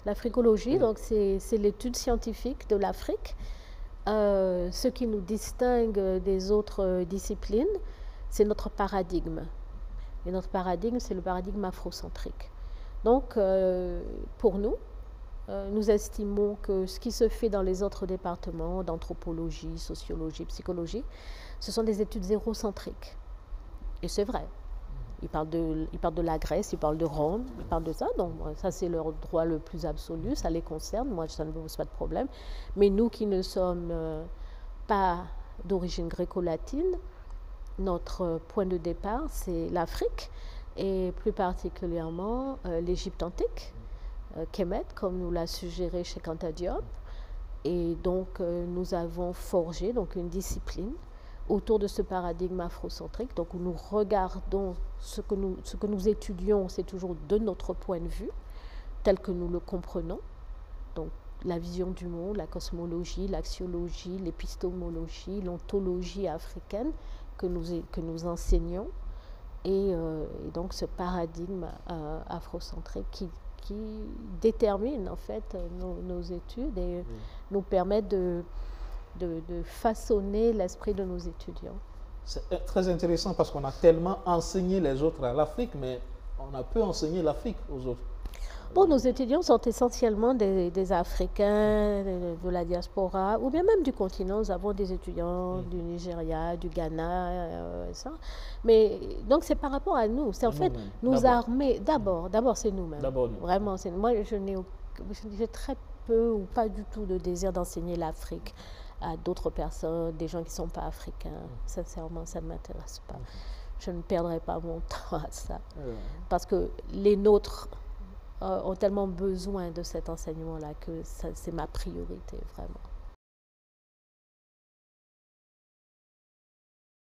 L'africologie, donc c'est l'étude scientifique de l'Afrique. Ce qui nous distingue des autres disciplines, c'est notre paradigme. Et notre paradigme, c'est le paradigme afrocentrique. Donc, pour nous, nous estimons que ce qui se fait dans les autres départements d'anthropologie, sociologie, psychologie, ce sont des études zérocentriques. Et c'est vrai. Ils parlent de la Grèce, ils parlent de Rome, ils parlent de ça. Donc, ça, c'est leur droit le plus absolu. Ça les concerne. Moi, ça ne me pose pas de problème. Mais nous qui ne sommes pas d'origine gréco-latine, notre point de départ, c'est l'Afrique et plus particulièrement l'Égypte antique, Kemet, comme nous l'a suggéré Cheikh Anta Diop. Et donc, nous avons forgé donc, une discipline autour de ce paradigme afrocentrique, donc où nous regardons ce que nous étudions, c'est toujours de notre point de vue, tel que nous le comprenons, donc la vision du monde, la cosmologie, l'axiologie, l'épistémologie, l'ontologie africaine que nous enseignons, et donc ce paradigme afrocentrique qui détermine en fait nos études et nous permet de façonner l'esprit de nos étudiants. C'est très intéressant parce qu'on a tellement enseigné les autres à l'Afrique, mais on a peu enseigné l'Afrique aux autres. Bon, nos étudiants sont essentiellement des Africains, de la diaspora, ou bien même du continent. Nous avons des étudiants du Nigeria, du Ghana, ça. Mais donc c'est par rapport à nous. C'est en fait nous armer. D'abord, c'est nous-mêmes. Vraiment, moi j'ai très peu ou pas du tout de désir d'enseigner l'Afrique à d'autres personnes, des gens qui ne sont pas africains. Sincèrement, ça ne m'intéresse pas. Je ne perdrai pas mon temps à ça. Parce que les nôtres ont tellement besoin de cet enseignement-là que c'est ma priorité, vraiment.